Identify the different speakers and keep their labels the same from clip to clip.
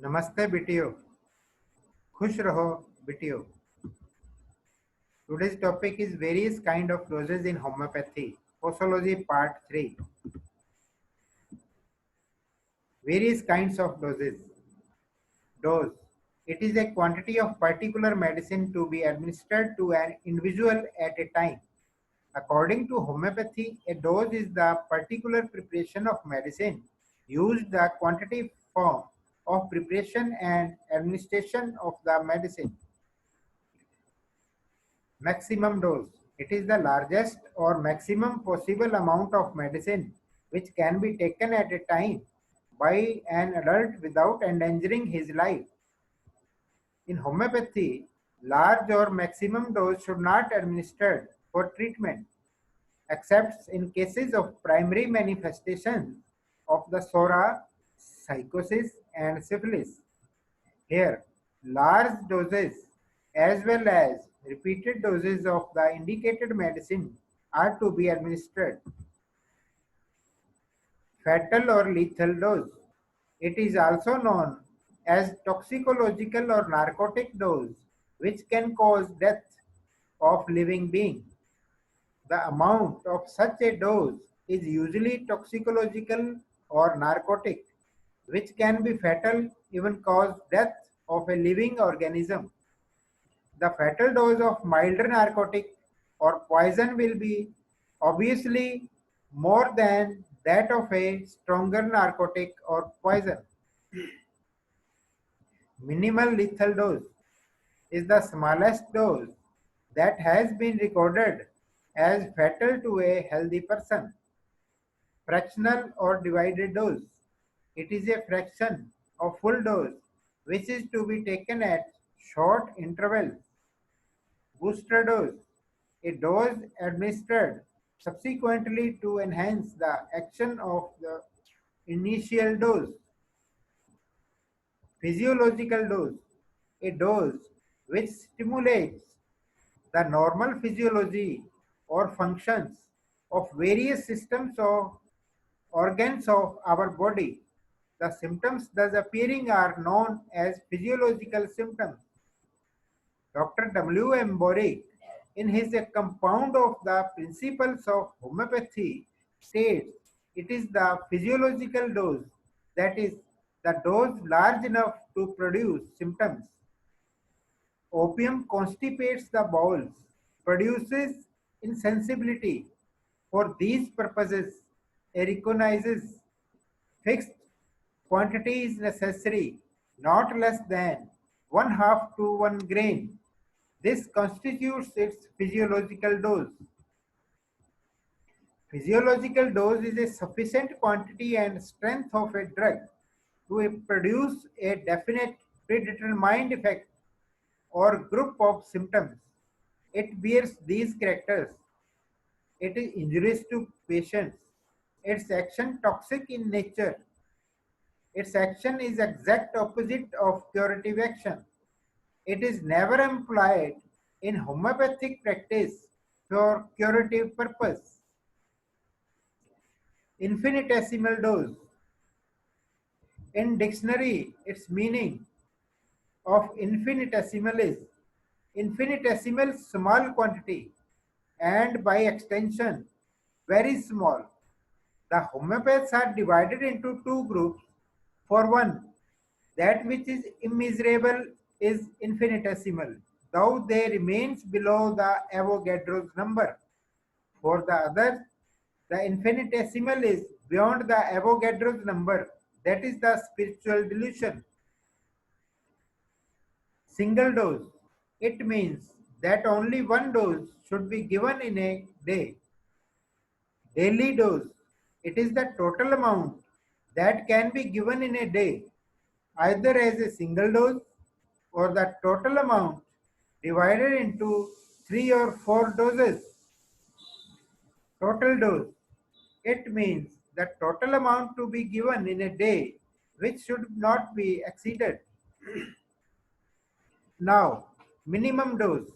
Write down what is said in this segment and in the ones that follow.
Speaker 1: नमस्ते बिटियो, खुश रहो बिटियो. Today's topic is various kind of doses in homeopathy. Posology part 3. Various kinds of doses. Dose. It is a quantity of particular medicine to be administered to an individual at a time. According to homeopathy, a dose is the particular preparation of medicine used the quantity form of preparation and administration of the medicine. Maximum dose. It is the largest or maximum possible amount of medicine which can be taken at a time by an adult without endangering his life. In homeopathy, large or maximum dose should not administered for treatment except in cases of primary manifestations of the sora, psychosis and syphilis. Here, large doses as well as repeated doses of the indicated medicine are to be administered. Fatal or lethal dose. It is also known as toxicological or narcotic dose, which can cause death of living being. The amount of such a dose is usually toxicological or narcotic, which can be fatal, even cause death of a living organism. The fatal dose of milder narcotic or poison will be obviously more than that of a stronger narcotic or poison. Minimal lethal dose is the smallest dose that has been recorded as fatal to a healthy person. Fractional or divided dose. It is a fraction of full dose which is to be taken at short intervals. Booster dose. A dose administered subsequently to enhance the action of the initial dose. Physiological dose. A dose which stimulates the normal physiology or functions of various systems of organs of our body. The symptoms thus appearing are known as physiological symptoms. Dr. W. M. Borick, in his A Compound of the Principles of Homeopathy, states it is the physiological dose, that is, the dose large enough to produce symptoms. Opium constipates the bowels, produces insensibility. For these purposes, a recognizes fixed quantity is necessary, not less than one half to 1 grain. This constitutes its physiological dose. Physiological dose is a sufficient quantity and strength of a drug to produce a definite predetermined effect or group of symptoms. It bears these characters. It is injurious to patients. Its action toxic in nature. Its action is exact opposite of curative action. It is never employed in homeopathic practice for curative purpose. Infinitesimal dose. In dictionary, its meaning of infinitesimal is infinitesimal small quantity and by extension very small. The homeopaths are divided into two groups. For one, that which is immeasurable is infinitesimal, though they remains below the Avogadro's number. For the other, the infinitesimal is beyond the Avogadro's number, that is the spiritual delusion. Single dose. It means that only one dose should be given in a day. Daily dose. It is the total amount that can be given in a day, either as a single dose or the total amount divided into 3 or 4 doses. Total dose. It means the total amount to be given in a day which should not be exceeded. Now, minimum dose.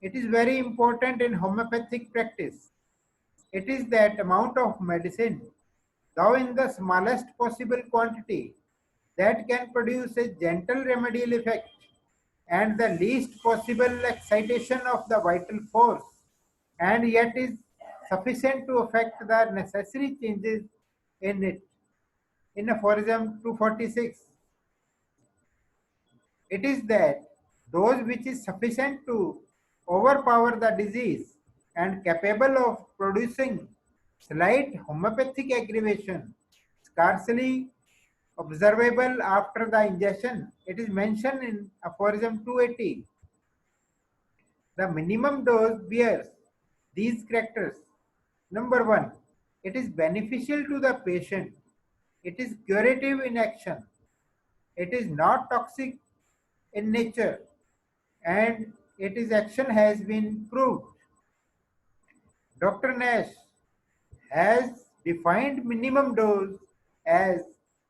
Speaker 1: It is very important in homeopathic practice. It is that amount of medicine, though in the smallest possible quantity, that can produce a gentle remedial effect and the least possible excitation of the vital force, and yet is sufficient to affect the necessary changes in it. In aphorism 246, it is that those which is sufficient to overpower the disease and capable of producing slight homeopathic aggravation, scarcely observable after the ingestion. It is mentioned in aphorism 280. The minimum dose bears these characters. Number one, it is beneficial to the patient. It is curative in action. It is not toxic in nature, and its action has been proved. Dr. Nash has defined minimum dose as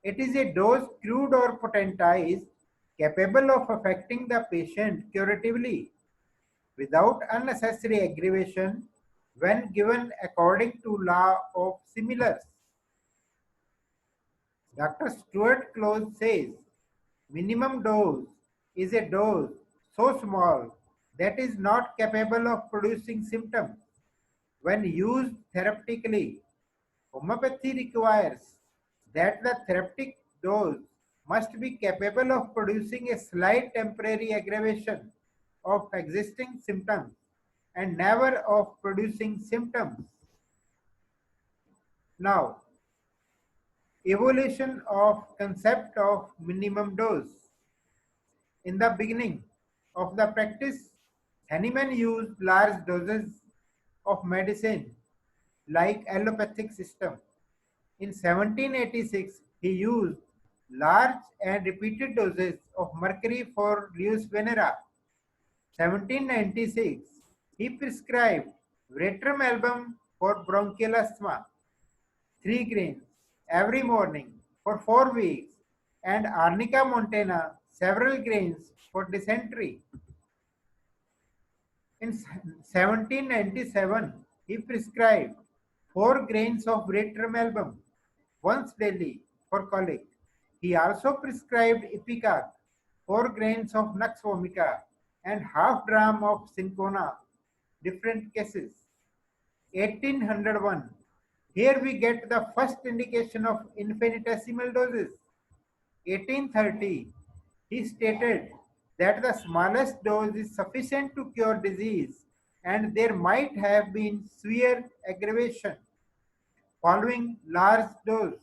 Speaker 1: it is a dose crude or potentized capable of affecting the patient curatively without unnecessary aggravation when given according to law of similars. Dr. Stuart Close says minimum dose is a dose so small that is not capable of producing symptoms. When used therapeutically, homeopathy requires that the therapeutic dose must be capable of producing a slight temporary aggravation of existing symptoms and never of producing symptoms. Now, evolution of concept of minimum dose. In the beginning of the practice, Hahnemann used large doses of medicine like allopathic system. In 1786, he used large and repeated doses of mercury for Luis Venera. 1796, he prescribed Veratrum album for bronchial asthma, 3 grains every morning for 4 weeks, and Arnica montana, several grains for dysentery. In 1797, he prescribed 4 grains of Veratrum album once daily for colic. He also prescribed Ipecac, 4 grains of Nux vomica, and half dram of Cinchona, different cases. 1801. Here we get the first indication of infinitesimal doses. 1830. He stated that the smallest dose is sufficient to cure disease and there might have been severe aggravation following large dose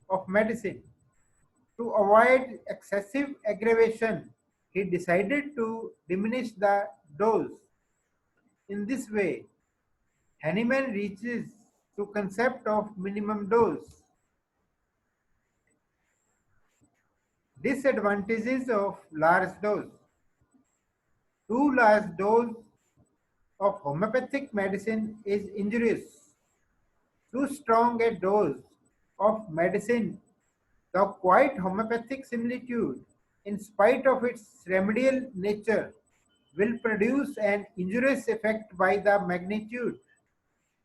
Speaker 1: of medicine. To avoid excessive aggravation, he decided to diminish the dose. In this way, Hahnemann reaches to concept of minimum dose. Disadvantages of large dose. Too large dose of homeopathic medicine is injurious. Too strong a dose of medicine, the quite homeopathic similitude, in spite of its remedial nature, will produce an injurious effect by the magnitude.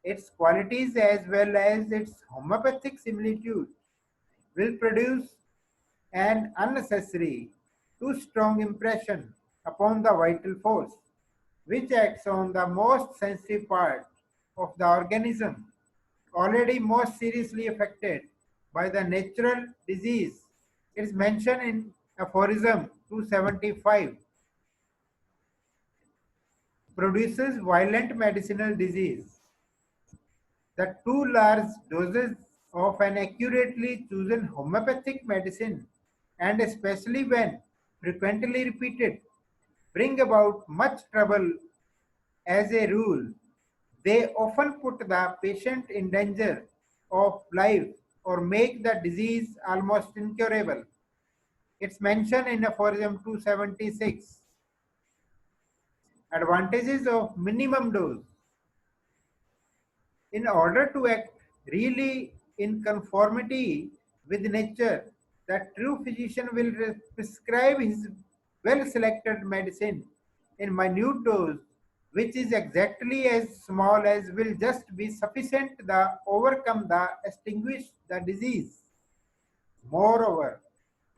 Speaker 1: Its qualities as well as its homeopathic similitude will produce an unnecessary, too strong impression upon the vital force, which acts on the most sensitive part of the organism, already most seriously affected by the natural disease. It is mentioned in aphorism 275. Produces violent medicinal disease. The too large doses of an accurately chosen homeopathic medicine, and especially when frequently repeated, bring about much trouble. As a rule, they often put the patient in danger of life or make the disease almost incurable. It's mentioned in aphorism 276. Advantages of minimum dose. In order to act really in conformity with nature, the true physician will prescribe his well selected medicine in minute dose, which is exactly as small as will just be sufficient to overcome the extinguish the disease. Moreover,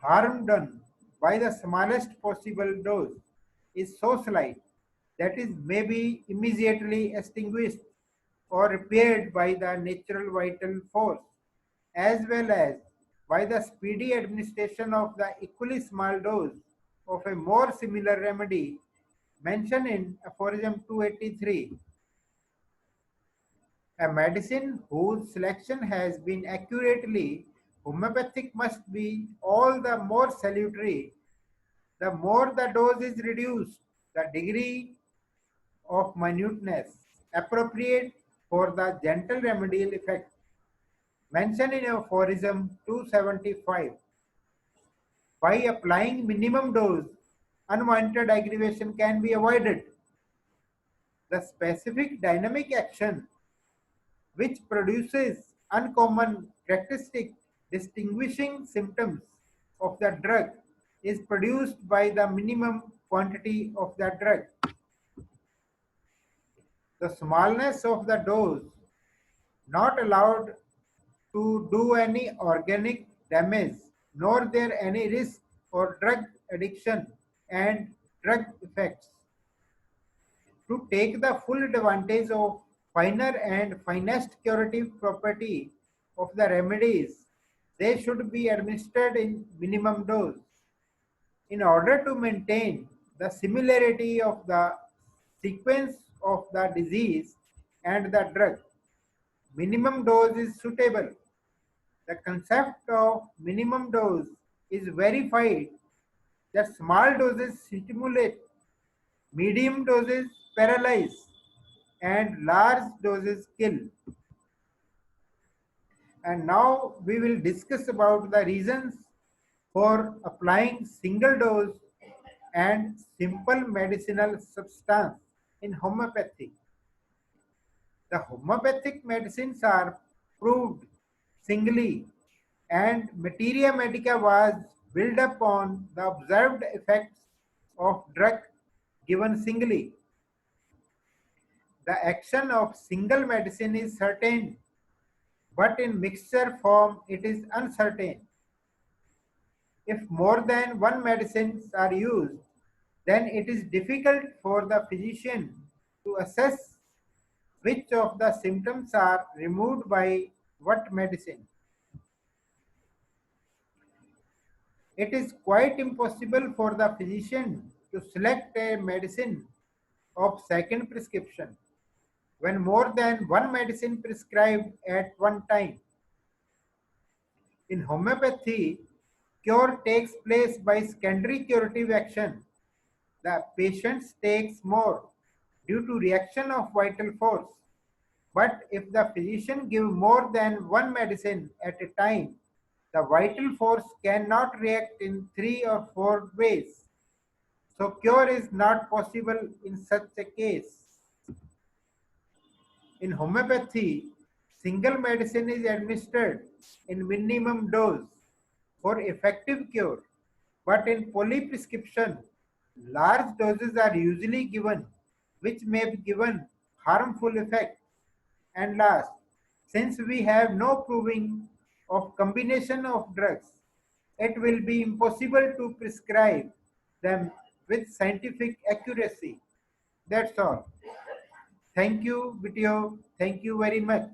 Speaker 1: harm done by the smallest possible dose is so slight that it may be immediately extinguished or repaired by the natural vital force, as well as by the speedy administration of the equally small dose of a more similar remedy mentioned in aphorism 283. A medicine whose selection has been accurately homeopathic must be all the more salutary the more the dose is reduced, the degree of minuteness appropriate for the gentle remedial effect mentioned in aphorism 275. By applying minimum dose, unwanted aggravation can be avoided. The specific dynamic action which produces uncommon characteristic distinguishing symptoms of the drug is produced by the minimum quantity of the drug. The smallness of the dose not allowed to do any organic damage, nor there any risk for drug addiction and drug effects. To take the full advantage of finer and finest curative property of the remedies, they should be administered in minimum dose. In order to maintain the similarity of the sequence of the disease and the drug, minimum dose is suitable. The concept of minimum dose is verified that small doses stimulate, medium doses paralyze, and large doses kill. And now we will discuss about the reasons for applying single dose and simple medicinal substance in homeopathy. The homeopathic medicines are proved singly, and Materia Medica was built upon the observed effects of drug given singly. The action of single medicine is certain, but in mixture form it is uncertain. If more than one medicines are used, then it is difficult for the physician to assess which of the symptoms are removed by what medicine. It is quite impossible for the physician to select a medicine of second prescription when more than one medicine prescribed at one time. In homeopathy, cure takes place by secondary curative action. The patient takes more due to reaction of vital force. But if the physician give more than one medicine at a time, the vital force cannot react in 3 or 4 ways. So cure is not possible in such a case. In homeopathy, single medicine is administered in minimum dose for effective cure, but in polyprescription, large doses are usually given, which may be given harmful effect. And last, since we have no proving of combination of drugs, it will be impossible to prescribe them with scientific accuracy. That's all. Thank you, video. Thank you very much.